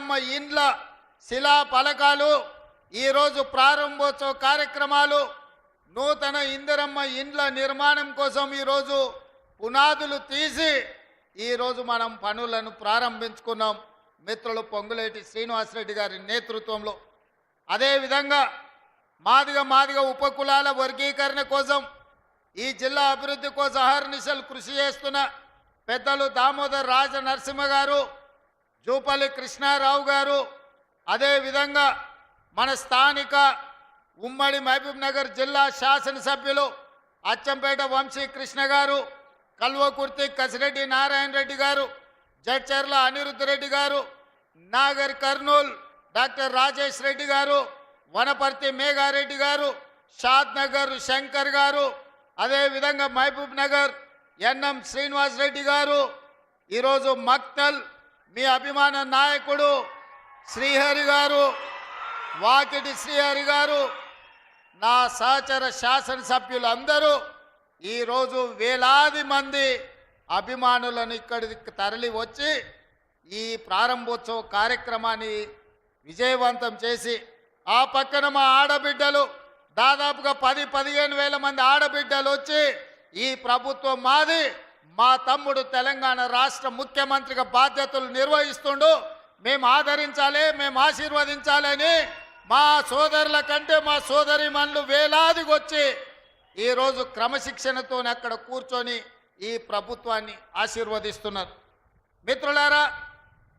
ఇందిరమ్మ ఇండ్ల శిలా ఫలకాలు, ఈరోజు ప్రారంభోత్సవ కార్యక్రమాలు, నూతన ఇందిరమ్మ ఇండ్ల నిర్మాణం కోసం ఈరోజు పునాదులు తీసి ఈరోజు మనం పనులను ప్రారంభించుకున్నాం మిత్రులు పొంగులేటి శ్రీనివాసరెడ్డి గారి నేతృత్వంలో. అదేవిధంగా మాదిగ ఉపకులాల వర్గీకరణ కోసం ఈ జిల్లా అభివృద్ధి కోసం అహర్నిశలు కృషి చేస్తున్న పెద్దలు దామోదర్ రాజ నరసింహ గారు, జూపల్లి కృష్ణారావు గారు, అదేవిధంగా మన స్థానిక ఉమ్మడి మహబూబ్ నగర్ జిల్లా శాసనసభ్యులు అచ్చంపేట వంశీ కృష్ణ గారు, కల్వకుర్తి కసిరెడ్డి నారాయణ రెడ్డి గారు, జడ్చర్ల అనిరుద్ధ్ రెడ్డి గారు, నాగర్ కర్నూల్ డాక్టర్ రాజేష్ రెడ్డి గారు, వనపర్తి మేఘారెడ్డి గారు, షాద్ నగర్ శంకర్ గారు, అదేవిధంగా మహబూబ్ నగర్ ఎన్ఎం శ్రీనివాస్ రెడ్డి గారు, ఈరోజు మక్తల్ మీ అభిమాన నాయకుడు శ్రీహరి గారు, వాకిటి శ్రీహరి గారు, నా సహచర శాసనసభ్యులందరూ ఈరోజు వేలాది మంది అభిమానులను ఇక్కడికి తరలి వచ్చి ఈ ప్రారంభోత్సవ కార్యక్రమాన్ని విజయవంతం చేసి, ఆ పక్కన మా ఆడబిడ్డలు దాదాపుగా 10-15 వేల మంది ఆడబిడ్డలు వచ్చి ఈ ప్రభుత్వం మాది, మా తమ్ముడు తెలంగాణ రాష్ట్ర ముఖ్యమంత్రిగా బాధ్యతలు నిర్వహిస్తుండు, మేము ఆదరించాలి, మేము ఆశీర్వదించాలని మా సోదరుల కంటే మా సోదరిమణులు వేలాదికి వచ్చి ఈరోజు క్రమశిక్షణతో అక్కడ కూర్చొని ఈ ప్రభుత్వాన్ని ఆశీర్వదిస్తున్నారు. మిత్రులారా,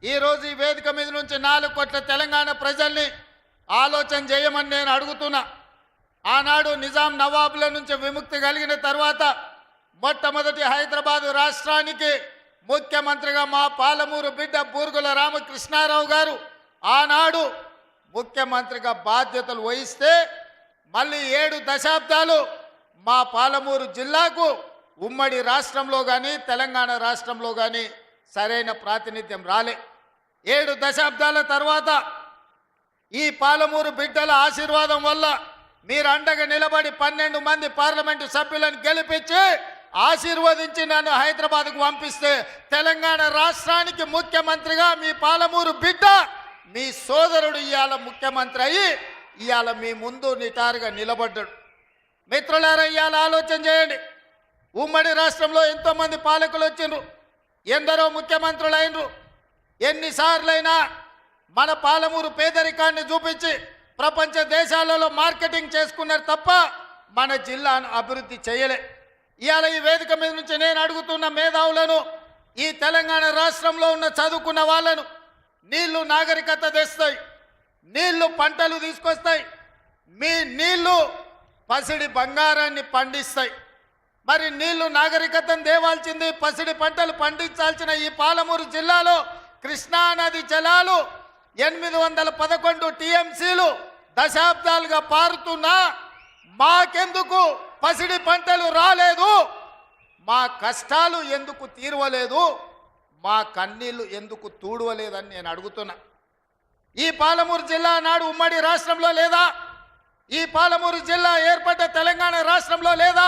ఈరోజు ఈ వేదిక మీద నుంచి 4 కోట్ల తెలంగాణ ప్రజల్ని ఆలోచన చేయమని నేను అడుగుతున్నా. ఆనాడు నిజాం నవాబుల నుంచి విముక్తి కలిగిన తర్వాత మొట్టమొదటి హైదరాబాదు రాష్ట్రానికి ముఖ్యమంత్రిగా మా పాలమూరు బిడ్డ బూర్గుల రామకృష్ణారావు గారు ఆనాడు ముఖ్యమంత్రిగా బాధ్యతలు వహిస్తే మళ్ళీ 7 దశాబ్దాలు మా పాలమూరు జిల్లాకు ఉమ్మడి రాష్ట్రంలో కానీ తెలంగాణ రాష్ట్రంలో కానీ సరైన ప్రాతినిధ్యం రాలే. 7 దశాబ్దాల తర్వాత ఈ పాలమూరు బిడ్డల ఆశీర్వాదం వల్ల మీరు అండగా నిలబడి 12 మంది పార్లమెంటు సభ్యులను గెలిపించి ఆశీర్వదించి నన్ను హైదరాబాద్కు పంపిస్తే తెలంగాణ రాష్ట్రానికి ముఖ్యమంత్రిగా మీ పాలమూరు బిడ్డ మీ సోదరుడు ఇవాళ ముఖ్యమంత్రి అయ్యి ఇవాళ మీ ముందు నిటారుగా నిలబడ్డాడు. మిత్రులారా, ఇవాళ ఆలోచన చేయండి. ఉమ్మడి రాష్ట్రంలో ఎంతోమంది పాలకులు వచ్చిండ్రు, ఎందరో ముఖ్యమంత్రులు అయినరు. ఎన్నిసార్లైనా మన పాలమూరు పేదరికాన్ని చూపించి ప్రపంచ దేశాలలో మార్కెటింగ్ చేసుకున్నారు తప్ప మన జిల్లాను అభివృద్ధి చేయలే. ఇవాళ ఈ వేదిక మీద నుంచి నేను అడుగుతున్న మేధావులను, ఈ తెలంగాణ రాష్ట్రంలో ఉన్న చదువుకున్న వాళ్ళను, నీళ్లు నాగరికత తెస్తాయి, నీళ్లు పంటలు తీసుకొస్తాయి, మీ నీళ్లు పసిడి బంగారాన్ని పండిస్తాయి. మరి నీళ్లు నాగరికతను దేవాల్సింది, పసిడి పంటలు పండించాల్సిన ఈ పాలమూరు జిల్లాలో కృష్ణానది జలాలు 811 టీఎంసీలు దశాబ్దాలుగా పారుతున్నా మాకెందుకు పసిడి పంటలు రాలేదు, మా కష్టాలు ఎందుకు తీరవలేదు, మా కన్నీళ్లు ఎందుకు తూడవలేదని నేను అడుగుతున్నా. ఈ పాలమూరు జిల్లా నాడు ఉమ్మడి రాష్ట్రంలో లేదా? ఈ పాలమూరు జిల్లా ఏర్పడ్డ తెలంగాణ రాష్ట్రంలో లేదా?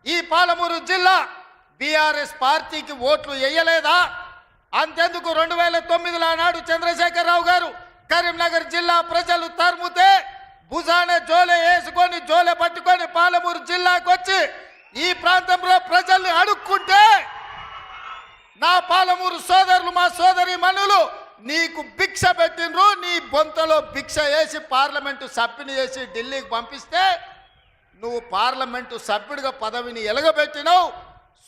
ఈ పాలమూరు జిల్లా బీఆర్ఎస్ పార్టీకి ఓట్లు వేయలేదా? అంతెందుకు 2009లో నాడు చంద్రశేఖరరావు గారు కరీంనగర్ జిల్లా ప్రజలు తరుముతే భుజాన జోలె వేసుకొని జోలె పట్టుకొని పాలమూరు జిల్లాకు వచ్చి ఈ ప్రాంతంలో ప్రజల్ని అడుక్కుంటే నా పాలమూరు సోదరులు, మా సోదరి మనులు నీకు భిక్ష పెట్టినరు, నీ బొంతలో భిక్ష వేసి పార్లమెంటు సభ్యుని చేసి ఢిల్లీకి పంపిస్తే నువ్వు పార్లమెంటు సభ్యుడిగా పదవిని ఎలగబెట్టినావు.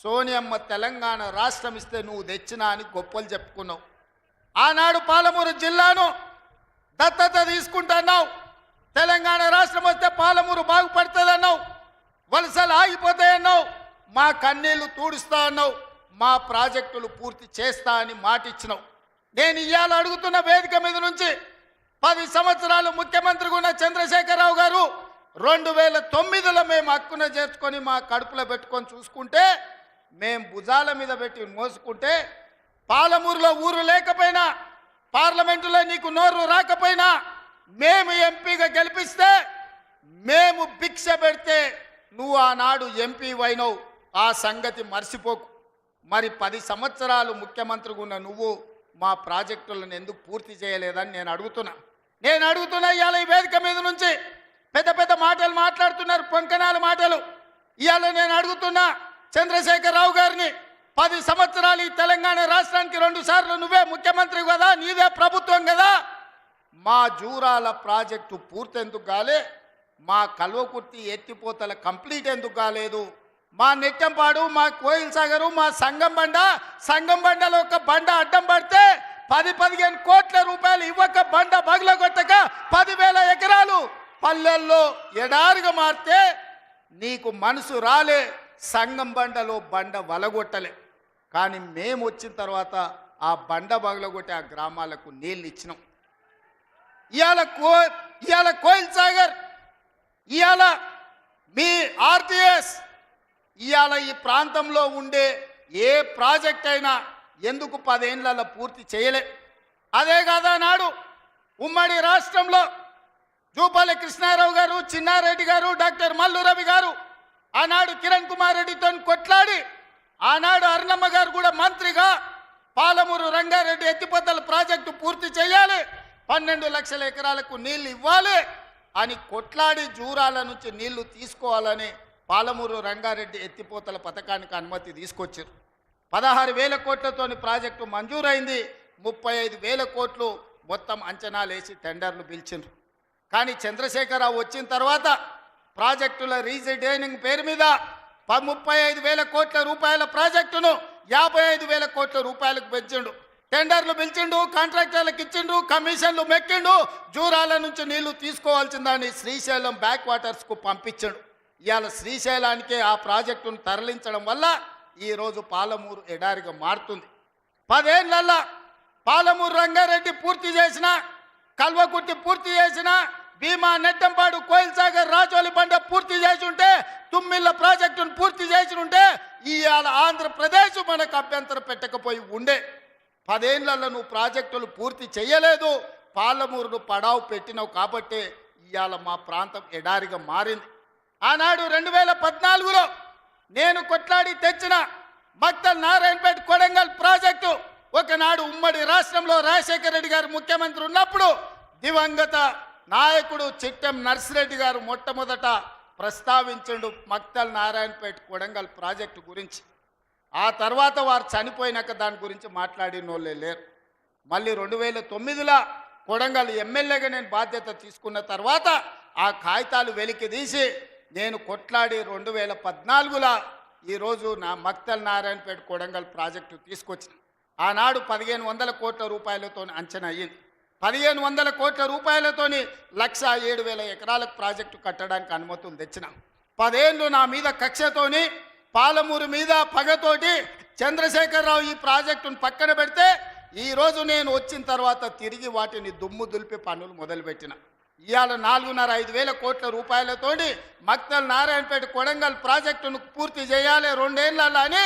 సోనియమ్మ తెలంగాణ రాష్ట్రం ఇస్తే నువ్వు తెచ్చినా అని గొప్పలు చెప్పుకున్నావు. ఆనాడు పాలమూరు జిల్లాను దత్తత తీసుకుంటున్నావు, తెలంగాణ రాష్ట్రం వస్తే పాలమూరు బాగుపడుతుందన్నావు, వలసలు ఆగిపోతాయన్నావు, మా కన్నీళ్లు తూడుస్తా అన్నావు, మా ప్రాజెక్టులు పూర్తి చేస్తా అని మాటిచ్చినావు. నేను ఇవాళ అడుగుతున్న వేదిక మీద నుంచి 10 సంవత్సరాలు ముఖ్యమంత్రిగా ఉన్న చంద్రశేఖరరావు గారు 2009లో మేము హక్కున చేర్చుకొని మా కడుపులో పెట్టుకొని చూసుకుంటే, మేము భుజాల మీద పెట్టి మోసుకుంటే, పాలమూరులో ఊరు లేకపోయినా, పార్లమెంటులో నీకు నోరు రాకపోయినా, మేము ఎంపీగా గెలిపిస్తే, మేము భిక్ష పెడితే నువ్వు ఆనాడు ఎంపీ అయినవు. ఆ సంగతి మర్చిపోకు. మరి 10 సంవత్సరాలు ముఖ్యమంత్రిగా ఉన్న నువ్వు మా ప్రాజెక్టులను ఎందుకు పూర్తి చేయలేదని నేను అడుగుతున్నా ఇవాళ ఈ వేదిక మీద నుంచి పెద్ద పెద్ద మాటలు మాట్లాడుతున్నారు, పొంకనాల మాటలు. ఇవాళ నేను అడుగుతున్నా చంద్రశేఖరరావు గారిని, 10 సంవత్సరాలు ఈ తెలంగాణ రాష్ట్రానికి 2 సార్లు నువ్వే ముఖ్యమంత్రి కదా, నీదే ప్రభుత్వం కదా, మా జూరాల ప్రాజెక్టు పూర్తి ఎందుకు కాలే, మా కల్వకుర్తి ఎత్తిపోతల కంప్లీట్ ఎందుకు కాలేదు, మా నెట్టంపాడు, మా కోయిల్ సాగరు, మా సంగం బండలో ఒక బండ అడ్డం పడితే 10-15 కోట్ల రూపాయలు ఇవ్వక బండ బగలగొట్టక 10,000 ఎకరాలు పల్లెల్లో ఎడారిగా మారితే నీకు మనసు రాలే, సంగం బండలో బండ వలగొట్టలే. కానీ మేము వచ్చిన తర్వాత ఆ బండ బగలగొట్టి ఆ గ్రామాలకు నీళ్ళు ఇచ్చినాం. ఇవాళ కోయిల్ సాగర్, ఇవాళ మీ ఆర్టీఎస్, ఇవాళ ఈ ప్రాంతంలో ఉండే ఏ ప్రాజెక్ట్ అయినా ఎందుకు 10 ఏళ్లలో పూర్తి చేయలే? అదే కాదా నాడు ఉమ్మడి రాష్ట్రంలో జూపల్లి కృష్ణారావు గారు, చిన్నారెడ్డి గారు, డాక్టర్ మల్లు రవి గారు ఆనాడు కిరణ్ కుమార్ రెడ్డితో కొట్లాడి, ఆనాడు అరుణమ్మ గారు కూడా మంత్రిగా పాలమూరు రంగారెడ్డి ఎత్తిపోతల ప్రాజెక్టు పూర్తి చేయాలి, 12 లక్షల ఎకరాలకు నీళ్లు ఇవ్వాలి అని కొట్లాడి జూరాల నుంచి నీళ్లు తీసుకోవాలని పాలమూరు రంగారెడ్డి ఎత్తిపోతల పథకానికి అనుమతి తీసుకొచ్చారు. 16,000 కోట్లతోని ప్రాజెక్టు మంజూరైంది. 35,000 కోట్లు మొత్తం అంచనాలు వేసి టెండర్లు పిలిచిండ్రు. కానీ చంద్రశేఖరరావు వచ్చిన తర్వాత ప్రాజెక్టుల రీజైనింగ్ పేరు మీద 35,000 కోట్ల రూపాయల ప్రాజెక్టును 55,000 కోట్ల రూపాయలకు పెంచిండు. టెండర్లు పిలిచిండు, కాంట్రాక్టర్లకు ఇచ్చిండు, కమిషన్లు మెక్కిండు. జూరాల నుంచి నీళ్లు తీసుకోవాల్సిందని శ్రీశైలం బ్యాక్ వాటర్స్కు పంపించాడు. ఇవాళ శ్రీశైలానికే ఆ ప్రాజెక్టును తరలించడం వల్ల ఈరోజు పాలమూరు ఎడారిగా మారుతుంది. 10 ఏళ్లల్లా పాలమూరు రంగారెడ్డి పూర్తి చేసిన, కల్వకుర్తి పూర్తి చేసిన, భీమా, నెట్టంపాడు, కోయిల్ సాగర్, రాజోలి బండ పూర్తి చేసి ఉంటే, తుమ్మిళ్ళ ప్రాజెక్టును పూర్తి చేసి ఉంటే ఇవాళ ఆంధ్రప్రదేశ్ మనకు అభ్యంతరం పెట్టకపోయి ఉండే. 10 ఏళ్లలో నువ్వు ప్రాజెక్టులు పూర్తి చేయలేదు, పాలమూరును పడావు పెట్టినావు కాబట్టి ఇవాళ మా ప్రాంతం ఎడారిగా మారింది. ఆనాడు 2014లో నేను కొట్లాడి తెచ్చిన మక్తల్ నారాయణపేట కొడంగల్ ప్రాజెక్టు ఒకనాడు ఉమ్మడి రాష్ట్రంలో రాజశేఖర రెడ్డి గారు ముఖ్యమంత్రి ఉన్నప్పుడు దివంగత నాయకుడు చిట్టెం నర్సిరెడ్డి గారు మొట్టమొదట ప్రస్తావించిండు మక్తల్ నారాయణపేట కొడంగల్ ప్రాజెక్టు గురించి. ఆ తర్వాత వారు చనిపోయినాక దాని గురించి మాట్లాడిన వాళ్ళే లేరు. మళ్ళీ 2009లో కొడంగల్ ఎమ్మెల్యేగా నేను బాధ్యత తీసుకున్న తర్వాత ఆ కాగితాలు వెలికి తీసి నేను కొట్లాడి 2014లో ఈరోజు నా మక్తల్ నారాయణపేట కొడంగల్ ప్రాజెక్టు తీసుకొచ్చిన. ఆనాడు 1,500 కోట్ల రూపాయలతో అంచనా అయ్యింది. 1,500 కోట్ల రూపాయలతోని 107,000 ఎకరాలకు ప్రాజెక్టు కట్టడానికి అనుమతులు తెచ్చిన. 10 ఏళ్ళు నా మీద కక్షతోని, పాలమూరు మీద పగతోటి చంద్రశేఖరరావు ఈ ప్రాజెక్టును పక్కన పెడితే ఈరోజు నేను వచ్చిన తర్వాత తిరిగి వాటిని దుమ్ము దులిపి పనులు మొదలుపెట్టిన. ఇవాళ 4,500 కోట్ల రూపాయలతోని మక్తల్ నారాయణపేట కొడంగల్ ప్రాజెక్టును పూర్తి చేయాలి 2 ఏళ్లలో అని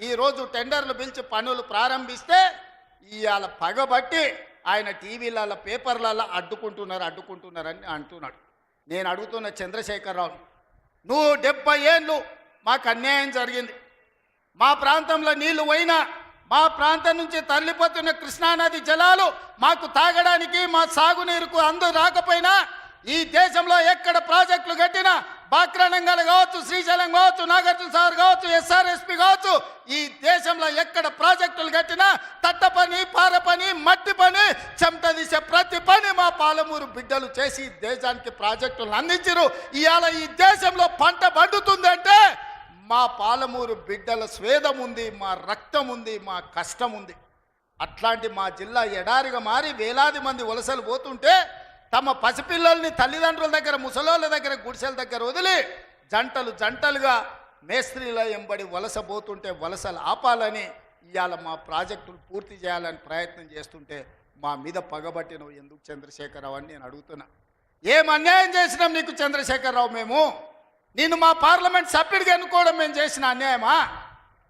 ఈరోజు టెండర్లు పిలిచి పనులు ప్రారంభిస్తే ఇవాళ పగబట్టి ఆయన టీవీలలో, పేపర్లలో అడ్డుకుంటున్నారని అంటున్నాడు. నేను అడుగుతున్న చంద్రశేఖరరావు, నువ్వు 70 ఏళ్ళు మాకు అన్యాయం జరిగింది, మా ప్రాంతంలో నీళ్లు పోయినా, మా ప్రాంతం నుంచి తరలిపోతున్న కృష్ణానది జలాలు మాకు తాగడానికి, మా సాగునీరుకు రాకపోయినా ఈ దేశంలో ఎక్కడ ప్రాజెక్టులు కట్టినా, బాక్రానంగల్ కావచ్చు, శ్రీశైలం కావచ్చు, నాగార్జున సాగర్ కావచ్చు, ఎస్ఆర్ఎస్పి కావచ్చు, ఈ దేశంలో ఎక్కడ ప్రాజెక్టులు కట్టినా తట్ట పని, పార పని, మట్టి పని, చెమట తీసే ప్రతి పని మా పాలమూరు బిడ్డలు చేసి దేశానికి ప్రాజెక్టులను అందించారు. ఇవాళ ఈ దేశంలో పంట పండుతుందంటే మా పాలమూరు బిడ్డల స్వేదం ఉంది, మా రక్తం ఉంది, మా కష్టం ఉంది. అట్లాంటి మా జిల్లా ఎడారిగా మారి వేలాది మంది వలసలు పోతుంటే తమ పసిపిల్లల్ని తల్లిదండ్రుల దగ్గర, ముసలోళ్ళ దగ్గర, గుడిసెల దగ్గర వదిలి జంటలుగా మేస్త్రీల ఎంబడి వలస పోతుంటే వలసలు ఆపాలని ఇవాళ మా ప్రాజెక్టులు పూర్తి చేయాలని ప్రయత్నం చేస్తుంటే మా మీద పగబట్టినవు ఎందుకు చంద్రశేఖరరావు అని నేను అడుగుతున్నా. ఏం అన్యాయం చేసినాం నీకు చంద్రశేఖరరావు? మేము నిన్ను మా పార్లమెంట్ సభ్యుడిగా ఎన్నుకోవడం మేము చేసిన అన్యాయమా?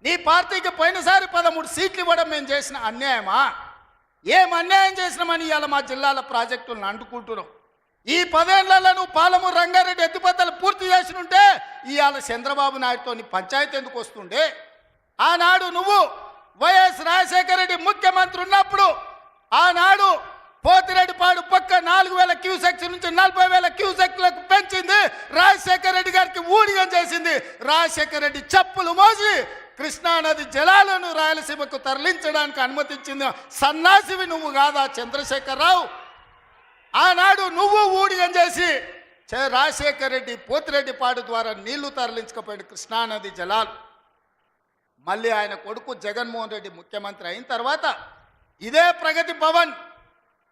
నీ పార్టీకి పోయినసారి 13 సీట్లు ఇవ్వడం మేము చేసిన అన్యాయమా? ఏం అన్యాయం చేసినామని ఇవాళ మా జిల్లాల ప్రాజెక్టులను అంటుకుంటున్నాం. ఈ 10 ఏళ్లలో నువ్వు పాలమూరు రంగారెడ్డి ఎత్తిపోతలు పూర్తి చేసినుంటే ఇవాళ చంద్రబాబు నాయుడుతో పంచాయతీ ఎందుకు వస్తుండే? ఆనాడు నువ్వు వైఎస్ రాజశేఖర రెడ్డి ముఖ్యమంత్రి ఉన్నప్పుడు ఆనాడు పోతిరెడ్డిపాడు పక్క 4,000 క్యూసెక్స్ నుంచి 40,000 క్యూసెక్లకు పెంచింది. రాజశేఖర రెడ్డి గారికి ఊడిగం చేసింది. రాజశేఖర రెడ్డి చెప్పులు మోసి కృష్ణానది జలాలను రాయలసీమకు తరలించడానికి అనుమతించింది సన్నాసివి నువ్వు కాదా చంద్రశేఖరరావు? ఆనాడు నువ్వు ఊడిగం చేసి రాజశేఖర రెడ్డి పోతిరెడ్డిపాడు ద్వారా నీళ్లు తరలించకపోయాడు కృష్ణానది జలాలు. మళ్ళీ ఆయన కొడుకు జగన్మోహన్ రెడ్డి ముఖ్యమంత్రి అయిన తర్వాత ఇదే ప్రగతి భవన్,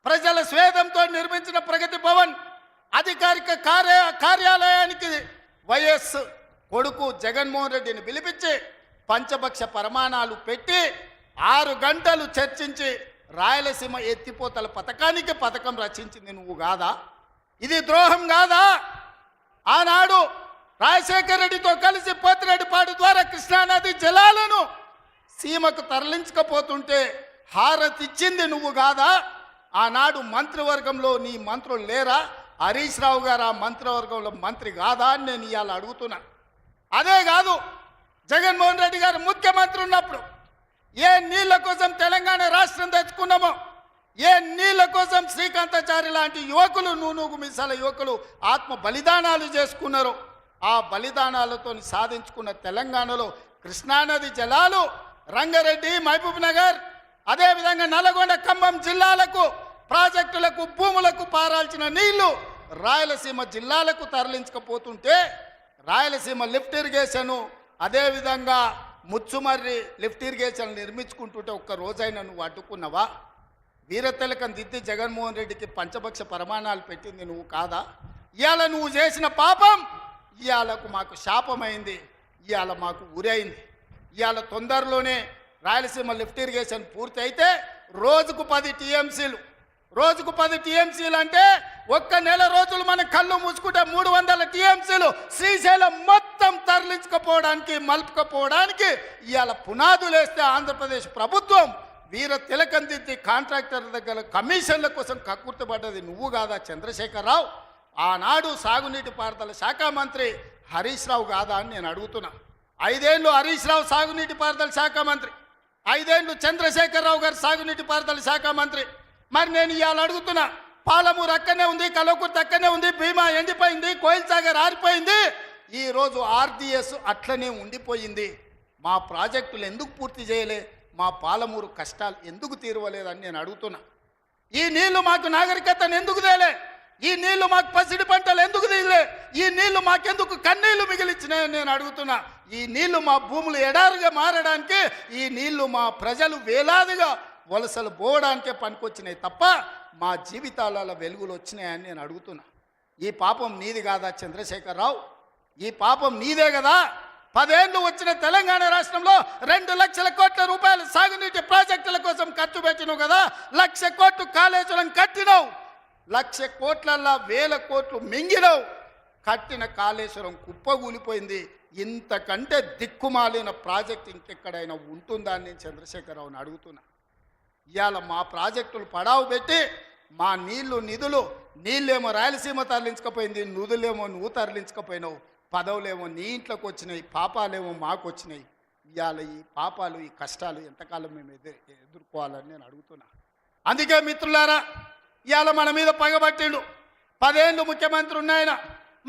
ప్రజల స్వేదంతో నిర్మించిన ప్రగతి భవన్ అధికారిక కార్యాలయానికి వైఎస్ కొడుకు జగన్మోహన్ రెడ్డిని పిలిపించి పంచభక్ష ప్రమాణాలు పెట్టి 6 గంటలు చర్చించి రాయలసీమ ఎత్తిపోతల పథకానికి పథకం రచించింది నువ్వు కాదా? ఇది ద్రోహం కాదా? ఆనాడు రాజశేఖర రెడ్డితో కలిసి పోతిరెడ్డిపాడు ద్వారా కృష్ణానది జలాలను సీమకు తరలించకపోతుంటే హారతిచ్చింది నువ్వు కాదా? ఆనాడు మంత్రివర్గంలో నీ మంత్రులు లేరా? హరీష్ రావు గారు ఆ మంత్రివర్గంలో మంత్రి కాదా అని నేను ఇవాళ అడుగుతున్నా. అదే కాదు, జగన్మోహన్ రెడ్డి గారు ముఖ్యమంత్రి ఉన్నప్పుడు ఏ నీళ్ల కోసం తెలంగాణ రాష్ట్రం తెచ్చుకున్నామో, ఏ నీళ్ల కోసం శ్రీకాంతాచారి లాంటి యువకులు, నూనూగు మిసాల యువకులు ఆత్మ బలిదానాలు చేసుకున్నారు. ఆ బలిదానాలతో సాధించుకున్న తెలంగాణలో కృష్ణానది జలాలు రంగారెడ్డి, మహబూబ్ నగర్, అదేవిధంగా నల్గొండ, ఖమ్మం జిల్లాలకు ప్రాజెక్టులకు భూములకు పారాల్సిన నీళ్లు రాయలసీమ జిల్లాలకు తరలించకపోతుంటే రాయలసీమ లిఫ్ట్ ఇరిగేషను, అదేవిధంగా ముచ్చుమర్రి లిఫ్ట్ ఇరిగేషన్ నిర్మించుకుంటుంటే ఒక్క రోజైనా నువ్వు అడ్డుకున్నావా? వీరతిలకం దిద్ది జగన్మోహన్ రెడ్డికి పంచభక్ష ప్రమాణాలు పెట్టింది నువ్వు కాదా? ఇవాళ నువ్వు చేసిన పాపం ఇవాళకు మాకు శాపమైంది, ఇవాళ మాకు ఉరైంది. ఇవాళ తొందరలోనే రాయలసీమ లిఫ్ట్ ఇరిగేషన్ పూర్తి అయితే రోజుకు 10 టీఎంసీలు, రోజుకు 10 టీఎంసీలు అంటే ఒక్క నెల రోజులు మనం కళ్ళు మూసుకుంటే 300 టీఎంసీలు శ్రీశైలం మొత్తం తరలించకపోవడానికి, మలుపుకపోవడానికి ఇవాళ పునాదులు వేస్తే ఆంధ్రప్రదేశ్ ప్రభుత్వం వీర తిలకం దిద్ది కాంట్రాక్టర్ దగ్గర కమిషన్ల కోసం కక్కుర్తిపడ్డది నువ్వు కాదా చంద్రశేఖరరావు? ఆనాడు సాగునీటి పారుదల శాఖ మంత్రి హరీష్ రావు కాదా అని నేను అడుగుతున్నా. 5 ఏళ్ళు హరీష్ రావు సాగునీటి పారుదల శాఖ మంత్రి, 5 ఏళ్ళు చంద్రశేఖరరావు గారు సాగునీటి పారుదల శాఖ మంత్రి. మరి నేను ఇవాళ అడుగుతున్నా, పాలమూరు అక్కడనే ఉంది, కల్వకుర్తి అక్కడనే ఉంది, భీమా ఎండిపోయింది, కోయిల్ సాగర్ ఆరిపోయింది, ఈరోజు ఆర్డీఎస్ అట్లనే ఉండిపోయింది. మా ప్రాజెక్టులు ఎందుకు పూర్తి చేయలే? మా పాలమూరు కష్టాలు ఎందుకు తీరవలేదని నేను అడుగుతున్నా. ఈ నీళ్లు మాకు నాగరికతను ఎందుకు తేలే? ఈ నీళ్లు మాకు పసిడి పంటలు ఎందుకు తీయలే? ఈ నీళ్లు మాకెందుకు కన్నీళ్లు మిగిలిచ్చినాయని నేను అడుగుతున్నా. ఈ నీళ్లు మా భూములు ఎడారుగా మారడానికి, ఈ నీళ్లు మా ప్రజలు వేలాదిగా వలసలు పోవడానికే పనికొచ్చినాయి తప్ప మా జీవితాలలో వెలుగులు వచ్చినాయని నేను అడుగుతున్నా. ఈ పాపం నీది కాదా చంద్రశేఖరరావు? ఈ పాపం నీదే కదా? 10 ఏళ్ళు వచ్చిన తెలంగాణ రాష్ట్రంలో 2 లక్షల కోట్ల రూపాయలు సాగునీటి ప్రాజెక్టుల కోసం ఖర్చు పెట్టినావు కదా. 1,00,000 కోట్లు కాళేశ్వరం కట్టినావు, 1,00,000 కోట్లల్లా 1,000 కోట్లు మింగినావు. కట్టిన కాళేశ్వరం కుప్పగూలిపోయింది. ఇంతకంటే దిక్కుమాలిన ప్రాజెక్ట్ ఇంకెక్కడైనా ఉంటుందా అని నేను చంద్రశేఖరరావుని అడుగుతున్నా. ఇవాళ మా ప్రాజెక్టులు పడావు పెట్టి మా నిధులు నీళ్ళేమో రాయలసీమ తరలించకపోయింది, నిధులేమో నువ్వు తరలించకపోయినావు, పదవులేమో నీ ఇంట్లోకి వచ్చినాయి, పాపాలేమో మాకు వచ్చినాయి. ఇవాళ ఈ పాపాలు, ఈ కష్టాలు ఎంతకాలం మేము ఎదుర్కోవాలని నేను అడుగుతున్నా. అందుకే మిత్రులారా, ఇవాళ మన మీద పగబట్టిండు. 10 ఏళ్ళు ముఖ్యమంత్రి ఉన్నాయన,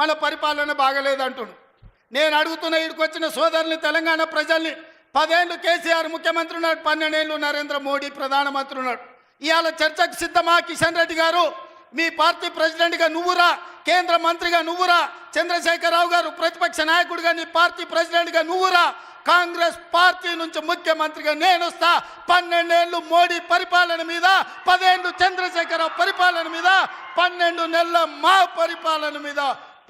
మన పరిపాలన బాగలేదంటుడు. నేను అడుగుతున్న ఇక్కడికి వచ్చిన సోదరుని, తెలంగాణ ప్రజల్ని, 10 ఏళ్ళు కేసీఆర్ ముఖ్యమంత్రి ఉన్నాడు, 12 ఏళ్ళు నరేంద్ర మోడీ ప్రధానమంత్రి ఉన్నాడు. ఇవాళ చర్చకు సిద్ధమా? కిషన్ రెడ్డి గారు మీ పార్టీ ప్రెసిడెంట్గా నువ్వురా, కేంద్ర మంత్రిగా నువ్వురా, చంద్రశేఖరరావు గారు ప్రతిపక్ష నాయకుడిగా నీ పార్టీ ప్రెసిడెంట్గా నువ్వురా, కాంగ్రెస్ పార్టీ నుంచి ముఖ్యమంత్రిగా నేను వస్తా. 12 ఏళ్ళు మోడీ పరిపాలన మీద, 10 ఏళ్ళు చంద్రశేఖరరావు పరిపాలన మీద, 12 నెలల మా పరిపాలన మీద,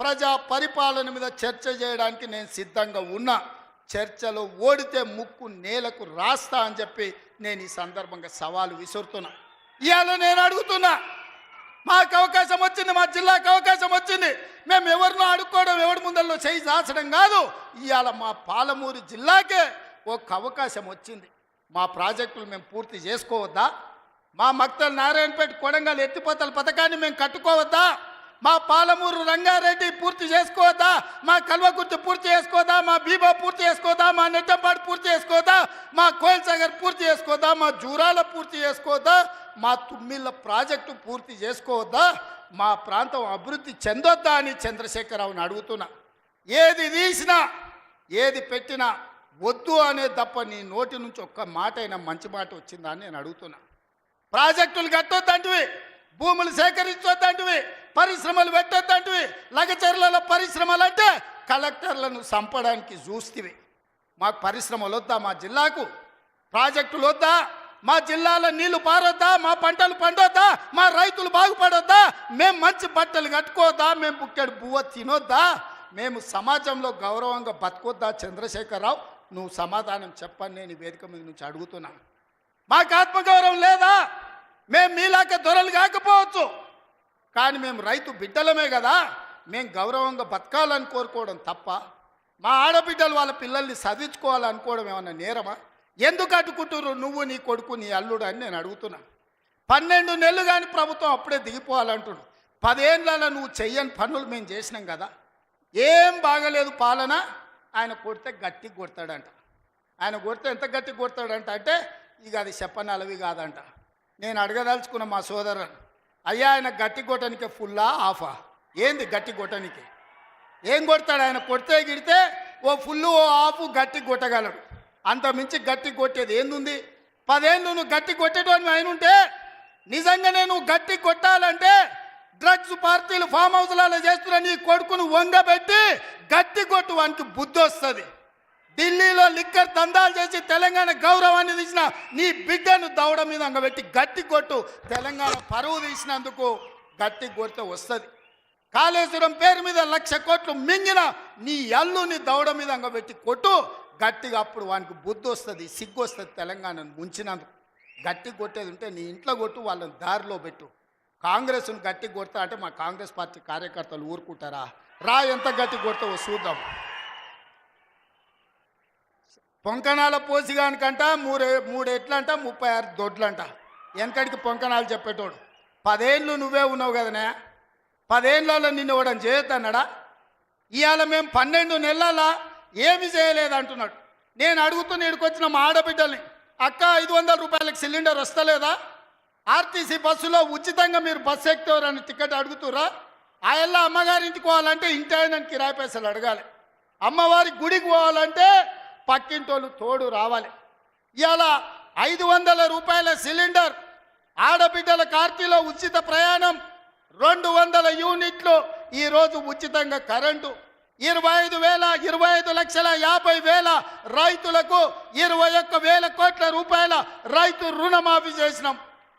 ప్రజా పరిపాలన మీద చర్చ చేయడానికి నేను సిద్ధంగా ఉన్నా. చర్చలో ఓడితే ముక్కు నేలకు రాస్తా అని చెప్పి నేను ఈ సందర్భంగా సవాలు విసురుతున్నా. ఇవాళ నేను అడుగుతున్నా, మాకు అవకాశం వచ్చింది, మా జిల్లాకు అవకాశం వచ్చింది, మేము ఎవరినో అడుక్కోవడం, ఎవరి ముందల్లో చేయి దాచడం కాదు. ఇవాళ మా పాలమూరు జిల్లాకే ఒక అవకాశం వచ్చింది. మా ప్రాజెక్టులు మేము పూర్తి చేసుకోవద్దా? మా మక్తల్ నారాయణపేట కొడంగల్ ఎత్తిపోతల పథకాన్ని మేము కట్టుకోవద్దా? మా పాలమూరు రంగారెడ్డి పూర్తి చేసుకోవద్దా, మా కల్వకుర్తి పూర్తి చేసుకోదా, మా బీబా పూర్తి చేసుకోదా, మా నెట్టంపాడు పూర్తి చేసుకోదా, మా కోయిల్ సాగర్ పూర్తి చేసుకోదా, మా జూరాల పూర్తి చేసుకోదా, మా తుమ్మిళ్ళ ప్రాజెక్టు పూర్తి చేసుకోవద్దా, మా ప్రాంతం అభివృద్ధి చెందొద్దా అని చంద్రశేఖరరావుని అడుగుతున్నా. ఏది తీసినా ఏది పెట్టినా వద్దు అనే తప్ప నీ నోటి నుంచి ఒక్క మాట అయినా మంచి మాట వచ్చిందా అని నేను అడుగుతున్నా. ప్రాజెక్టులు కట్టొద్దంటివి, భూములు సేకరించొద్దంటివి, పరిశ్రమలు పెట్టొద్దంటివి. లగచర్లలో పరిశ్రమలు అంటే కలెక్టర్లను చంపడానికి చూస్తేవి. మాకు పరిశ్రమలు వద్దా, మా జిల్లాకు ప్రాజెక్టులు వద్దా, మా జిల్లాలో నీళ్లు పారొద్దా, మా పంటలు పండొద్దా, మా రైతులు బాగుపడొద్దా, మేము మంచి బట్టలు కట్టుకోవద్దా, మేము బుక్కెడు బువ్వ తినొద్దా, మేము సమాజంలో గౌరవంగా బతకొద్దా? చంద్రశేఖరరావు, నువ్వు సమాధానం చెప్పని నేను వేదిక మీద నుంచి అడుగుతున్నాను. మాకు ఆత్మగౌరవం లేదా? మేము మీలాక దొరలు కాకపోవచ్చు, కానీ మేము రైతు బిడ్డలమే కదా, మేము గౌరవంగా బతకాలని కోరుకోవడం తప్ప మా ఆడబిడ్డలు వాళ్ళ పిల్లల్ని చదివించుకోవాలనుకోవడం ఏమన్నా నేరమా? ఎందుకు అడ్డుకుంటున్నారు నువ్వు, నీ కొడుకు, నీ అల్లుడు అని నేను అడుగుతున్నాను. 12 నెలలు కానీ ప్రభుత్వం అప్పుడే దిగిపోవాలంటున్నాడు. 10 ఏళ్ళలో నువ్వు చెయ్యని పనులు మేము చేసినాం కదా. ఏం బాగలేదు పాలన. ఆయన కొడితే గట్టి కొడతాడంట. ఆయన కొడితే ఎంత గట్టి కొడతాడంట అంటే ఇక అది చెప్పనలవి కాదంట. నేను అడగదలుచుకున్న మా సోదరుని, అయ్యా ఆయన గట్టి కొట్టడానికి ఫుల్లా ఆఫా? ఏంది గట్టి కొట్టడానికి? ఏం కొడతాడు ఆయన? కొడితే గిడితే ఓ ఫుల్లు ఓ ఆఫ్ గట్టి కొట్టగలడు, అంత మించి గట్టి కొట్టేది ఏందుంది? 10 ఏళ్ళు నువ్వు గట్టి కొట్టేటోని ఆయన ఉంటే, నిజంగానే నువ్వు గట్టి కొట్టాలంటే డ్రగ్స్ పార్టీలు ఫామ్ హౌస్లలో చేస్తున్న నీ కొడుకును వంగబెట్టి గట్టి కొట్టు, వానికి బుద్ధి వస్తుంది. ఢిల్లీలో లిక్కర్ దందాలు చేసి తెలంగాణ గౌరవాన్ని తీసిన నీ బిడ్డను దవడ మీద అంగబెట్టి గట్టి కొట్టు. తెలంగాణ పరువు తీసినందుకు గట్టి కొడితే వస్తుంది. కాళేశ్వరం పేరు మీద 1,00,000 కోట్లు మింగిన నీ అల్లుని దవడ మీద అంగబెట్టి కొట్టు గట్టిగా, అప్పుడు వానికి బుద్ధి వస్తుంది, సిగ్గు వస్తుంది. తెలంగాణను ముంచినందుకు గట్టి కొట్టేది ఉంటే నీ ఇంట్లో కొట్టు, వాళ్ళని దారిలో పెట్టు. కాంగ్రెస్ను గట్టి కొడతా అంటే మా కాంగ్రెస్ పార్టీ కార్యకర్తలు ఊరుకుంటారా? రా, ఎంత గట్టి కొడతావో చూద్దాం. పొంకణాల పోసిగానికంట 3 ఎట్లంట 36 దొడ్లంట. వెనకడికి పొంకణాలు చెప్పేటోడు. 10 ఏళ్ళు నువ్వే ఉన్నావు కదనే, 10 ఏళ్ళలో నిన్ను ఇవ్వడం చేయొద్దన్నాడా? ఇవాళ మేము 12 నెలల ఏమి చేయలేదు అంటున్నాడు. నేను అడుగుతున్న ఇక్కడికొచ్చిన మా ఆడబిడ్డల్ని, అక్క 500 రూపాయలకు సిలిండర్ వస్తలేదా? ఆర్టీసీ బస్సులో ఉచితంగా మీరు బస్సు ఎక్కుతారని టికెట్ అడుగుతురా? ఆయల్లా అమ్మగారింటికి పోవాలంటే ఇంటి ఆయన కిరాయి పైసలు అడగాలి. అమ్మవారి గుడికి పోవాలంటే పక్కింటోళ్ళు తోడు రావాలి. ఇవాళ 500 రూపాయల సిలిండర్, ఆడబిడ్డల కార్తీలో ఉచిత ప్రయాణం, 200 యూనిట్లు ఈరోజు ఉచితంగా కరెంటు, 25,50,000 రైతులకు 21,000 కోట్ల రూపాయల రైతు రుణమాఫీ చేసినాం.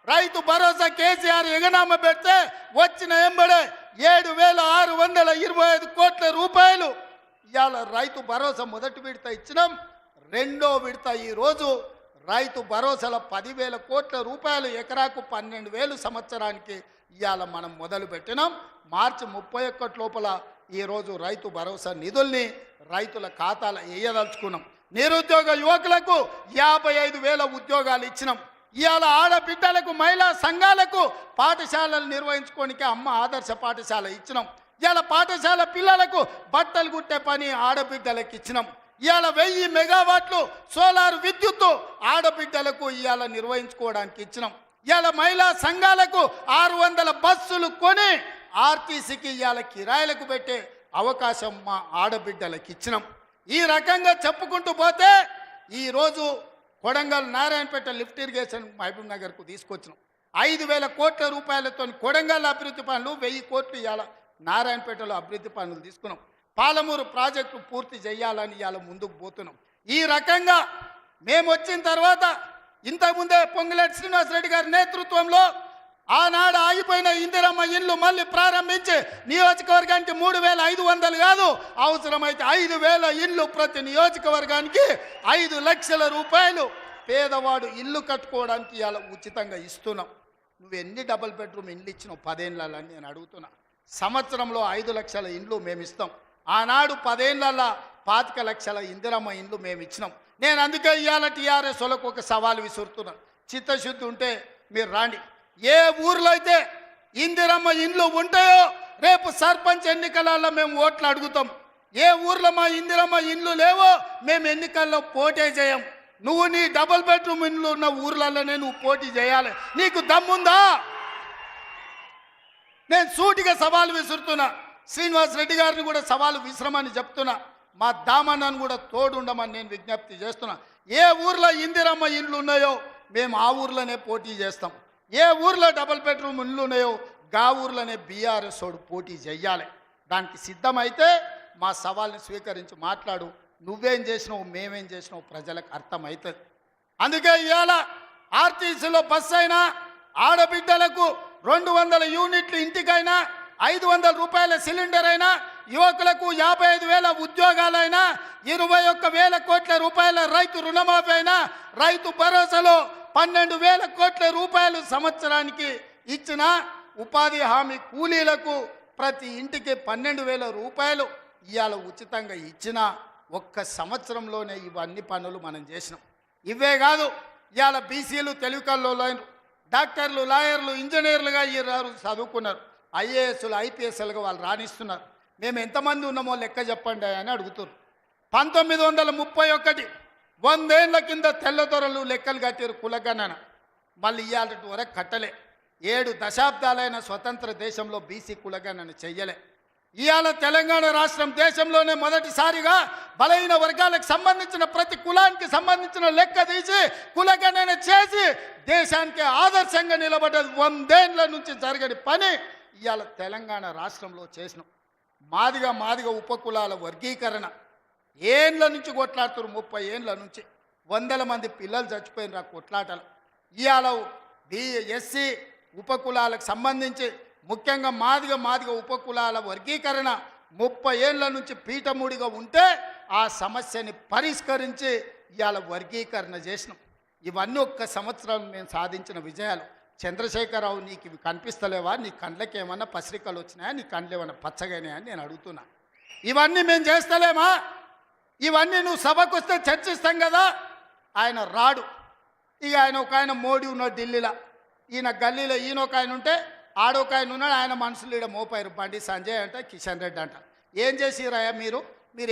రైతు భరోసా కేసీఆర్ ఎగనామ పెడితే వచ్చిన ఎంబడే 7,625 కోట్ల రూపాయలు ఇవాళ రైతు భరోసా మొదటి విడత ఇచ్చినాం. 2వ విడత ఈరోజు రైతు భరోసాల 10,000 కోట్ల రూపాయలు, ఎకరాకు 12,000 సంవత్సరానికి ఇవాళ మనం మొదలు పెట్టినాం. మార్చి 31 లోపల ఈరోజు రైతు భరోసా నిధుల్ని రైతుల ఖాతాలో వేయదలుచుకున్నాం. నిరుద్యోగ యువకులకు 55,000 ఉద్యోగాలు ఇచ్చినాం. ఇవాళ ఆడబిడ్డలకు, మహిళా సంఘాలకు పాఠశాలలు నిర్వహించుకోనికే అమ్మ ఆదర్శ పాఠశాల ఇచ్చినాం. ఇవాళ పాఠశాల పిల్లలకు బట్టలు కుట్టే పని ఆడబిడ్డలకు ఇచ్చినాం. ఇవాళ 1000 మెగావాట్లు సోలార్ విద్యుత్తు ఆడబిడ్డలకు ఇవాళ నిర్వహించుకోవడానికి ఇచ్చినాం. ఇవాళ మహిళా సంఘాలకు 600 బస్సులు కొని ఆర్టీసీకి ఇవాళ కిరాయిలకు పెట్టే అవకాశం మా ఆడబిడ్డలకు ఇచ్చినాం. ఈ రకంగా చెప్పుకుంటూ పోతే ఈరోజు కొడంగల్ నారాయణపేట లిఫ్ట్ ఇరిగేషన్ మహబూబ్ నగర్కు తీసుకొచ్చినాం. 5,000 కోట్ల రూపాయలతో కొడంగల్ అభివృద్ధి పనులు, 1000 కోట్లు ఇవాళ నారాయణపేటలో అభివృద్ధి పనులు తీసుకున్నాం. పాలమూరు ప్రాజెక్టు పూర్తి చేయాలని ఇవాళ ముందుకు పోతున్నాం. ఈ రకంగా మేము వచ్చిన తర్వాత ఇంతకుముందే పొంగులేటి శ్రీనివాసరెడ్డి గారి నేతృత్వంలో ఆనాడు ఆగిపోయిన ఇందిరమ్మ ఇండ్లు మళ్ళీ ప్రారంభించి నియోజకవర్గానికి 3,500 కాదు, అవసరమైతే 5,000 ఇండ్లు ప్రతి నియోజకవర్గానికి 5 లక్షల రూపాయలు పేదవాడు ఇల్లు కట్టుకోవడానికి ఇవాళ ఉచితంగా ఇస్తున్నాం. నువ్వు ఎన్ని డబుల్ బెడ్రూమ్ ఇండ్లు ఇచ్చినావు 10 ఏళ్ళని నేను అడుగుతున్నా. సంవత్సరంలో 5 లక్షల ఇండ్లు మేము ఇస్తాం. ఆనాడు 10 ఏళ్ళ 25 లక్షల ఇందిరమ్మ ఇండ్లు మేము ఇచ్చినాం. నేను అందుకే ఇవాళ టీఆర్ఎస్ వాళ్ళకు ఒక సవాల్ విసురుతున్నా. చిత్తశుద్ధి ఉంటే మీరు రాండి. ఏ ఊర్లో అయితే ఇందిరమ్మ ఇండ్లు ఉంటాయో రేపు సర్పంచ్ ఎన్నికలలో మేము ఓట్లు అడుగుతాం. ఏ ఊర్లో మా ఇందిరమ్మ ఇండ్లు లేవో మేము ఎన్నికల్లో పోటీ చేయం. నువ్వు నీ డబుల్ బెడ్రూమ్ ఇండ్లు ఉన్న ఊర్లలోనే నువ్వు పోటీ చేయాలి. నీకు దమ్ముందా? నేను సూటిగా సవాలు విసురుతున్నా. శ్రీనివాస్ రెడ్డి గారిని కూడా సవాలు విసిరమని చెప్తున్నా. మా దామన్నను కూడా తోడుండమని నేను విజ్ఞప్తి చేస్తున్నా. ఏ ఊర్లో ఇందిరమ్మ ఇండ్లు ఉన్నాయో మేము ఆ ఊర్లోనే పోటీ చేస్తాం. ఏ ఊర్లో డబుల్ బెడ్రూమ్ ఇండ్లు ఉన్నాయో గా ఊర్లోనే బీఆర్ఎస్ వాడు పోటీ చెయ్యాలి. దానికి సిద్ధమైతే మా సవాల్ని స్వీకరించి మాట్లాడు. నువ్వేం చేసినావు, మేమేం చేసినావు ప్రజలకు అర్థమవుతుంది. అందుకే ఇవాళ ఆర్టీసీలో బస్సు అయినా, ఆడబిడ్డలకు 200 యూనిట్లు ఇంటికైనా, 500 రూపాయల సిలిండర్ అయినా, యువకులకు 55,000 ఉద్యోగాలైనా, 21,000 కోట్ల రూపాయల రైతు రుణమాఫీ అయినా, రైతు భరోసాలో 12,000 కోట్ల రూపాయలు సంవత్సరానికి ఇచ్చిన ఉపాధి హామీ కూలీలకు ప్రతి ఇంటికి 12,000 రూపాయలు ఇవాళ ఉచితంగా ఇచ్చిన ఒక్క సంవత్సరంలోనే ఇవన్నీ పనులు మనం చేసినాం. ఇవే కాదు, ఇవాళ బీసీలు తెలివికల్లోలైన డాక్టర్లు, లాయర్లు, ఇంజనీర్లుగా ఈ చదువుకున్నారు. ఐఏఎస్లు, ఐపీఎస్లుగా వాళ్ళు రాణిస్తున్నారు. మేము ఎంతమంది ఉన్నామో లెక్క చెప్పండి అని అడుగుతున్నారు. 1931 100 ఏళ్ల కింద తెల్లదొరలు లెక్కలు కట్టారు కులగణన. మళ్ళీ ఇవాళ వరకు కట్టలే. 7 దశాబ్దాలైన స్వతంత్ర దేశంలో బీసీ కులగణన చెయ్యలే. ఇవాళ తెలంగాణ రాష్ట్రం దేశంలోనే మొదటిసారిగా బలహీన వర్గాలకు సంబంధించిన ప్రతి కులానికి సంబంధించిన లెక్క తీసి కులగణన చేసి దేశానికి ఆదర్శంగా నిలబడ్డది. 100 ఏళ్ల నుంచి జరగని పని ఇవాళ తెలంగాణ రాష్ట్రంలో చేసినాం. మాదిగ ఉపకులాల వర్గీకరణ ఏండ్ల నుంచి కొట్లాడుతారు. 30 ఏండ్ల నుంచి 100 మంది పిల్లలు చచ్చిపోయిన ఆ కొట్లాటలు. ఇవాళ ఎస్సీ ఉపకులాలకు సంబంధించి ముఖ్యంగా మాదిగ ఉపకులాల వర్గీకరణ 30 ఏళ్ల నుంచి పీఠముడిగా ఉంటే ఆ సమస్యని పరిష్కరించి ఇవాళ వర్గీకరణ చేసినాం. ఇవన్నీ ఒక్క సంవత్సరం మేము సాధించిన విజయాలు. చంద్రశేఖరరావు, నీకు ఇవి కనిపిస్తలేవా? నీ కండ్లకి ఏమన్నా పసిరికలు వచ్చినాయా? నీ కండ్లు ఏమన్నా పచ్చగానే అని నేను అడుగుతున్నా. ఇవన్నీ మేము చేస్తలేమా? ఇవన్నీ నువ్వు సభకు వస్తే చర్చిస్తాం కదా. ఆయన రాడు. ఇక ఆయన మోడీ ఉన్నాడు ఢిల్లీలో, ఈయన గల్లీలో ఈయన ఒక ఆయన ఉంటే ఆడొక ఆయన ఉన్నాడు. ఆయన మనుషులు ఈడ మోపారు. బండి సంజయ్ అంట, కిషన్ రెడ్డి అంట. ఏం చేసిరాయా మీరు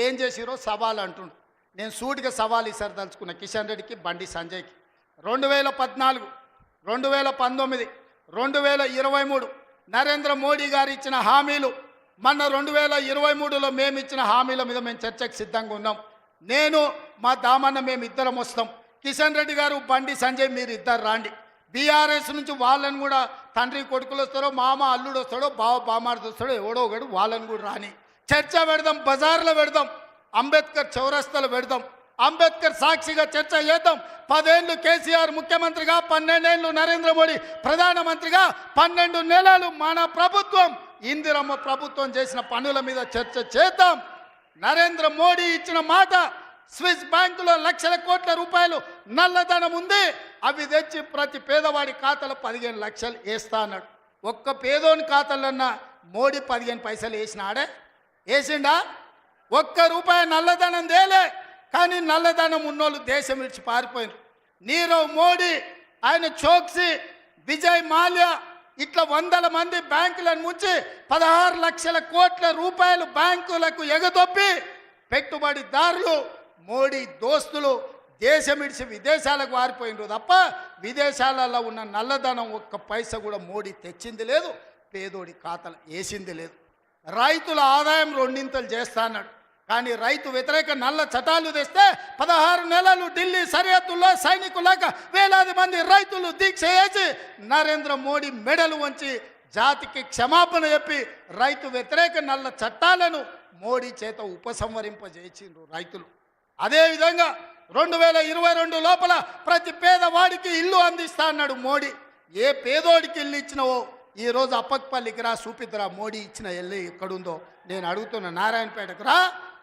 ఏం చేసిరో సవాలు అంటుండు. నేను సూటిగా సవాలు ఇసారి తలుచుకున్నా కిషన్ రెడ్డికి, బండి సంజయ్కి. 2014, 2019, 2023 నరేంద్ర మోడీ గారు ఇచ్చిన హామీలు, మొన్న 2023లో మేము ఇచ్చిన హామీల మీద మేము చర్చకు సిద్ధంగా ఉన్నాం. నేను మా దామన్న మేము ఇద్దరం వస్తాం. కిషన్ రెడ్డి గారు, బండి సంజయ్ మీరు ఇద్దరు రాండి. బీఆర్ఎస్ నుంచి వాళ్ళని కూడా తండ్రి కొడుకులు వస్తారో, మామ అల్లుడు వస్తాడో, బావ బామార్ది వస్తాడో, ఎవడో ఒకడు వాళ్ళని కూడా రాని. చర్చ పెడదాం, బజార్లో పెడదాం, అంబేద్కర్ చౌరస్తాలో పెడదాం. అంబేద్కర్ సాక్షిగా చర్చ చేద్దాం. 10 ఏళ్ళు కేసీఆర్ ముఖ్యమంత్రిగా, 12 ఏళ్ళు నరేంద్ర మోడీ ప్రధానమంత్రిగా, 12 నెలలు మన ప్రభుత్వం ఇందిరమ్మ ప్రభుత్వం చేసిన పనుల మీద చర్చ చేద్దాం. నరేంద్ర మోడీ ఇచ్చిన మాట, స్విస్ బ్యాంకులో లక్షల కోట్ల రూపాయలు నల్లధనం ఉంది, అవి తెచ్చి ప్రతి పేదవాడి ఖాతాలో 15 లక్షలు వేస్తా అన్నాడు. ఒక్క పేదోని ఖాతాలన్నా మోడీ 15 పైసలు వేసినాడే? వేసిండా? ఒక్క రూపాయి నల్లధనం తేలే. కానీ నల్లధనం ఉన్నోళ్ళు దేశం విడిచి పారిపోయినారు. నీరవ్ మోడీ, ఆయన చోక్సీ, విజయ్ మాల్యా ఇట్లా 100 మంది బ్యాంకులను ముంచి 16 లక్షల కోట్ల రూపాయలు బ్యాంకులకు ఎగదొప్పి పెట్టుబడిదారులు, మోడీ దోస్తులు దేశం విడిచి విదేశాలకు వారిపోయినారు తప్ప విదేశాలలో ఉన్న నల్లధనం ఒక్క పైసా కూడా మోడీ తెచ్చింది లేదు, పేదోడి ఖాతాలు వేసింది లేదు. రైతుల ఆదాయం 2 చేస్తా అన్నాడు. కానీ రైతు వ్యతిరేక నల్ల చట్టాలు తెస్తే 16 నెలలు ఢిల్లీ సరిహద్దుల్లో సైనికులాగా వేలాది మంది రైతులు దీక్ష చేసి నరేంద్ర మోడీ మెడలు వంచి జాతికి క్షమాపణ చెప్పి రైతు వ్యతిరేక నల్ల చట్టాలను మోడీ చేత ఉపసంహరింపజేసిండ్రు రైతులు. అదేవిధంగా 2022 లోపల ప్రతి పేదవాడికి ఇల్లు అందిస్తా అన్నాడు మోడీ. ఏ పేదోడికి ఇల్లు ఇచ్చినవో ఈరోజు అప్పక్పల్లికి రా, చూపిద్దురా మోడీ ఇచ్చిన ఇల్లు ఎక్కడుందో. నేను అడుగుతున్నా, నారాయణపేటకు రా,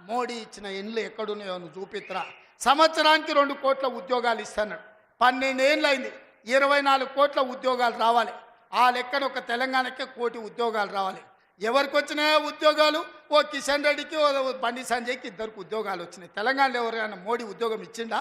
మోడీ ఇచ్చిన ఇల్లు ఎక్కడున్నాయో నువ్వు చూపిద్దురా. సంవత్సరానికి 2 కోట్ల ఉద్యోగాలు ఇస్తున్నాడు. 12 ఏళ్ళు అయింది, 24 కోట్ల ఉద్యోగాలు రావాలి. ఆ లెక్కన ఒక తెలంగాణకే 1 కోటి ఉద్యోగాలు రావాలి. ఎవరికి వచ్చినాయో ఉద్యోగాలు? ఓ కిషన్ రెడ్డికి, ఓ బండి సంజయ్కి 2 ఉద్యోగాలు వచ్చినాయి. తెలంగాణలో ఎవరైనా మోడీ ఉద్యోగం ఇచ్చిండా?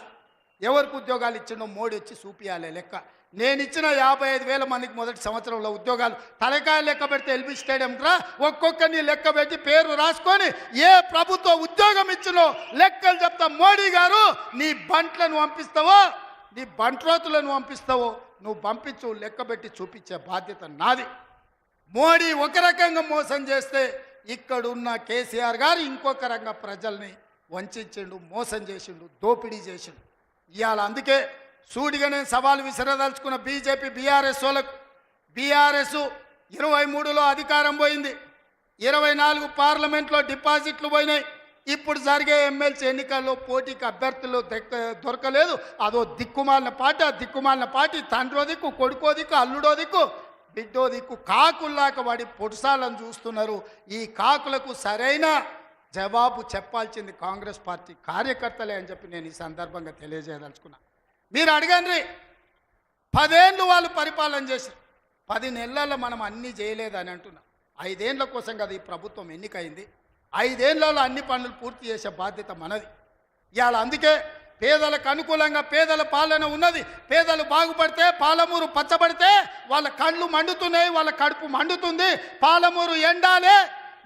ఎవరికి ఉద్యోగాలు ఇచ్చిండో మోడీ వచ్చి చూపియాలి లెక్క. నేను ఇచ్చిన 55,000 మందికి మొదటి సంవత్సరంలో ఉద్యోగాలు తలకాయ లెక్క పెడితే ఎల్బీ స్టేడియం రా ఒక్కొక్కరిని లెక్క పెట్టి పేరు రాసుకొని ఏ ప్రభుత్వ ఉద్యోగం ఇచ్చినో లెక్కలు చెప్తా. మోడీ గారు నీ బంట్లను పంపిస్తావో నీ బంట్రోతులను పంపిస్తావో నువ్వు పంపించు, లెక్క పెట్టి చూపించే బాధ్యత నాది. మోడీ ఒక రకంగా మోసం చేస్తే ఇక్కడున్న కేసీఆర్ గారు ఇంకొక రకంగా ప్రజల్ని వంచిండు, మోసం చేసిండు, దోపిడీ చేసిండు. ఇవాళ అందుకే సూటిగా నేను సవాలు విసిరదలుచుకున్న బీజేపీ బీఆర్ఎస్ వాళ్ళకు. బీఆర్ఎస్ 23లో అధికారం పోయింది, 24 పార్లమెంట్లో డిపాజిట్లు పోయినాయి. ఇప్పుడు జరిగే ఎమ్మెల్సీ ఎన్నికల్లో పోటీకి అభ్యర్థులు దొరకలేదు. అదో దిక్కుమాలిన పార్టీ. ఆ దిక్కుమాలిన పార్టీ తండ్రో దిక్కు, కొడుకో దిక్కు, అల్లుడో దిక్కు, బిడ్డో దిక్కు కాకుల్లాక వాడి పొడుసాలను చూస్తున్నారు. ఈ కాకులకు సరైన జవాబు చెప్పాల్సింది కాంగ్రెస్ పార్టీ కార్యకర్తలే అని చెప్పి నేను ఈ సందర్భంగా తెలియజేయదలుచుకున్నా. మీరు అడగండి, 10 ఏళ్ళు వాళ్ళు పరిపాలన చేశారు, 10 నెలల్లో మనం అన్నీ చేయలేదని అంటున్నాం. 5 ఏళ్ళ కోసం కదా ఈ ప్రభుత్వం ఎన్నికైంది. 5 ఏళ్లలో అన్ని పనులు పూర్తి చేసే బాధ్యత మనది. ఇవాళ అందుకే పేదలకు అనుకూలంగా పేదల పాలన ఉన్నది. పేదలు బాగుపడితే, పాలమూరు పచ్చబడితే వాళ్ళ కళ్ళు మండుతున్నాయి, వాళ్ళ కడుపు మండుతుంది. పాలమూరు ఎండాలే,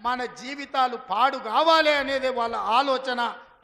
మన జీవితాలు పాడు కావాలి అనేది వాళ్ళ ఆలోచన.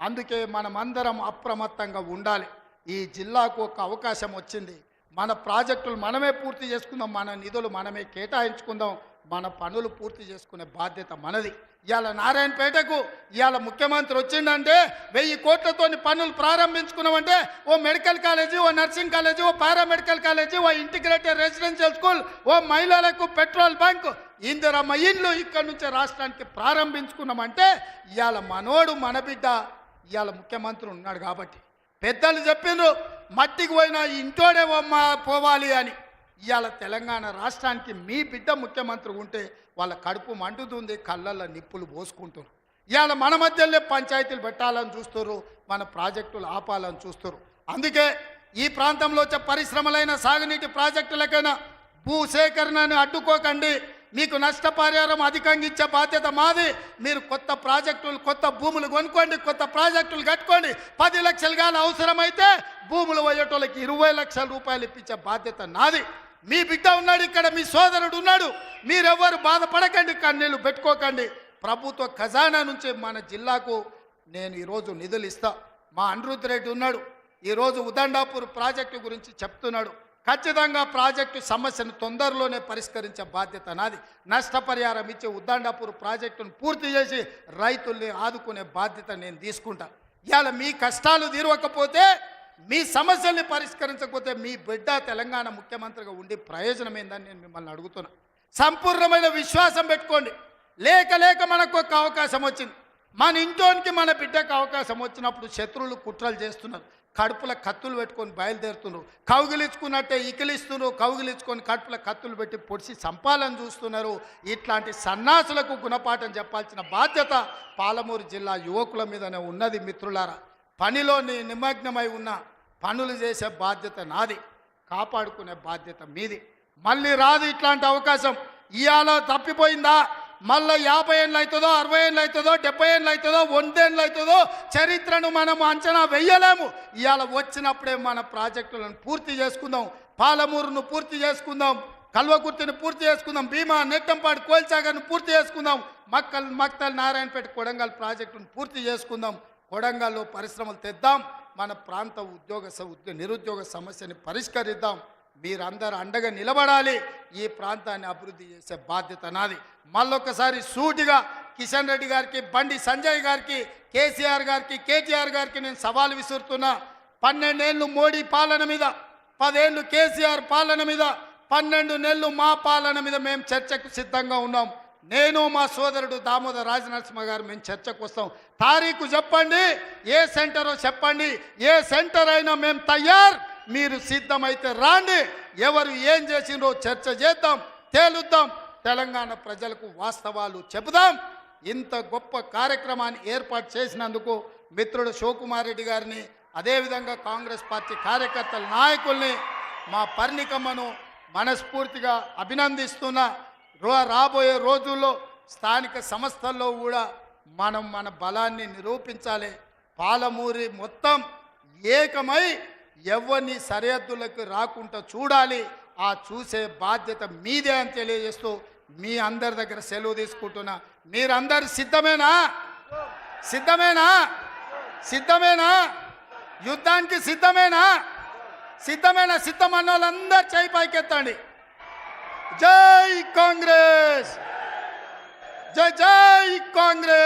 అందుకే మనమందరం అప్రమత్తంగా ఉండాలి. ఈ జిల్లాకు ఒక అవకాశం వచ్చింది, మన ప్రాజెక్టులు మనమే పూర్తి చేసుకుందాం, మన నిధులు మనమే కేటాయించుకుందాం, మన పనులు పూర్తి చేసుకునే బాధ్యత మనది. ఇవాళ నారాయణపేటకు ఇవాళ ముఖ్యమంత్రి వచ్చిందంటే 1000 కోట్లతోని పనులు ప్రారంభించుకున్నామంటే ఓ మెడికల్ కాలేజీ, ఓ నర్సింగ్ కాలేజీ, ఓ పారామెడికల్ కాలేజీ, ఓ ఇంటిగ్రేటెడ్ రెసిడెన్షియల్ స్కూల్, ఓ మహిళలకు పెట్రోల్ బంక్, ఇందిరమ్మ ఇల్లు ఇక్కడి నుంచి రాష్ట్రానికి ప్రారంభించుకున్నామంటే ఇవాళ మనోడు మన బిడ్డ ఇవాళ ముఖ్యమంత్రి ఉన్నాడు కాబట్టి. పెద్దలు చెప్పిండ్రు మట్టికి పోయినా ఇంటోడే పోవాలి అని. ఇవాళ తెలంగాణ రాష్ట్రానికి మీ బిడ్డ ముఖ్యమంత్రి ఉంటే వాళ్ళ కడుపు మండుతుంది, కళ్ళల్లో నిప్పులు పోసుకుంటారు. ఇవాళ మన మధ్యలో పంచాయతీలు పెట్టాలని చూస్తారు, మన ప్రాజెక్టులు ఆపాలని చూస్తారు. అందుకే ఈ ప్రాంతంలో వచ్చే పరిశ్రమలైన సాగునీటి ప్రాజెక్టులకైనా భూసేకరణను అడ్డుకోకండి. మీకు నష్టపరిహారం అధికంగా ఇచ్చే బాధ్యత మాది. మీరు కొత్త ప్రాజెక్టులు, కొత్త భూములు కొనుక్కోండి, కొత్త ప్రాజెక్టులు కట్టుకోండి. 10 లక్షలు కానీ అవసరమైతే భూములు పోయేటోళ్ళకి 20 లక్షల రూపాయలు ఇప్పించే బాధ్యత నాది. మీ బిడ్డ ఉన్నాడు ఇక్కడ, మీ సోదరుడు ఉన్నాడు. మీరెవ్వరు బాధపడకండి, కన్నీళ్ళు పెట్టుకోకండి. ప్రభుత్వ ఖజానా నుంచి మన జిల్లాకు నేను ఈరోజు నిధులు ఇస్తా. మా అనిరుద్ధ్ రెడ్డి ఉన్నాడు, ఈరోజు ఉదండాపూర్ ప్రాజెక్టు గురించి చెప్తున్నాడు. ఖచ్చితంగా ప్రాజెక్టు సమస్యను తొందరలోనే పరిష్కరించే బాధ్యత నాది. నష్టపరిహారం ఇచ్చే ఉద్దండాపూర్ ప్రాజెక్టును పూర్తి చేసి రైతుల్ని ఆదుకునే బాధ్యత నేను తీసుకుంటా. ఇవాళ మీ కష్టాలు తీరవకపోతే, మీ సమస్యల్ని పరిష్కరించకపోతే మీ బిడ్డ తెలంగాణ ముఖ్యమంత్రిగా ఉండి ప్రయోజనం ఏందని నేను మిమ్మల్ని అడుగుతున్నా. సంపూర్ణమైన విశ్వాసం పెట్టుకోండి. లేక మనకు ఒక అవకాశం వచ్చింది. మన ఇంట్లోనికి మన బిడ్డకు అవకాశం వచ్చినప్పుడు శత్రువులు కుట్రలు చేస్తున్నారు, కడుపుల కత్తులు పెట్టుకొని బయలుదేరుతున్నారు, కౌగిలించుకున్నట్టే ఇకిలిస్తున్నారు, కౌగిలించుకొని కడుపుల కత్తులు పెట్టి పొడిచి చంపాలని చూస్తున్నారు. ఇట్లాంటి సన్నాసులకు గుణపాఠం చెప్పాల్సిన బాధ్యత పాలమూరు జిల్లా యువకుల మీదనే ఉన్నది. మిత్రులారా, పనిలో నిమగ్నమై ఉన్న పనులు చేసే బాధ్యత నాది, కాపాడుకునే బాధ్యత మీది. మళ్ళీ రాదు ఇట్లాంటి అవకాశం. ఇవాళ తప్పిపోయిందా మళ్ళీ 50 ఏళ్ళు అవుతుందో, 60 ఏళ్ళు అవుతుందో, 70 ఏళ్ళు అవుతుందో, 100 ఏళ్ళు అవుతుందో చరిత్రను మనం అంచనా వెయ్యలేము. ఇవాళ వచ్చినప్పుడే మన ప్రాజెక్టులను పూర్తి చేసుకుందాం, పాలమూరును పూర్తి చేసుకుందాం, కల్వకుర్తిని పూర్తి చేసుకుందాం, భీమా, నెట్టంపాడు, కోల్చాగర్ను పూర్తి చేసుకుందాం, మక్తల్, నారాయణపేట, కొడంగల్ ప్రాజెక్టును పూర్తి చేసుకుందాం. కొడంగల్లో పరిశ్రమలు తెద్దాం, మన ప్రాంత నిరుద్యోగ సమస్యని పరిష్కరిద్దాం. మీరందరూ అండగా నిలబడాలి. ఈ ప్రాంతాన్ని అభివృద్ధి చేసే బాధ్యత నాది. మళ్ళొకసారి సూటిగా కిషన్ రెడ్డి గారికి, బండి సంజయ్ గారికి, కేసీఆర్ గారికి, కేటీఆర్ గారికి నేను సవాల్ విసురుతున్నా. 12 ఏళ్ళు మోడీ పాలన మీద, 10 ఏళ్ళు కేసీఆర్ పాలన మీద, 12 నెలలు మా పాలన మీద మేము చర్చకు సిద్ధంగా ఉన్నాం. నేను మా సోదరుడు దామోదర్ రాజనరసింహ గారు మేము చర్చకు వస్తాం. తారీఖు చెప్పండి, ఏ సెంటరో చెప్పండి, ఏ సెంటర్ అయినా మేము తయారు. మీరు సిద్ధమైతే రాండి, ఎవరు ఏం చేసిండ్రో చర్చ చేద్దాం, తేలుద్దాం, తెలంగాణ ప్రజలకు వాస్తవాలు చెబుదాం. ఇంత గొప్ప కార్యక్రమాన్ని ఏర్పాటు చేసినందుకు మిత్రుడు శివకుమార్ రెడ్డి గారిని, అదేవిధంగా కాంగ్రెస్ పార్టీ కార్యకర్తల నాయకుల్ని, మా పర్ణికమ్మను మనస్ఫూర్తిగా అభినందిస్తున్నా. రాబోయే రోజుల్లో స్థానిక సంస్థల్లో కూడా మనం మన బలాన్ని నిరూపించాలి. పాలమూరి మొత్తం ఏకమై ఎవరిని సరిహద్దులకు రాకుండా చూడాలి. ఆ చూసే బాధ్యత మీదే అని తెలియజేస్తూ మీ అందరి దగ్గర సెలవు తీసుకుంటున్నా. మీరందరు సిద్ధమేనా? సిద్ధమేనా? సిద్ధమేనా? యుద్ధానికి సిద్ధమేనా? సిద్ధమేనా? సిద్ధమన్న వాళ్ళందరూ చేయి పైకెత్తండి. జై కాంగ్రెస్, జై జై కాంగ్రెస్.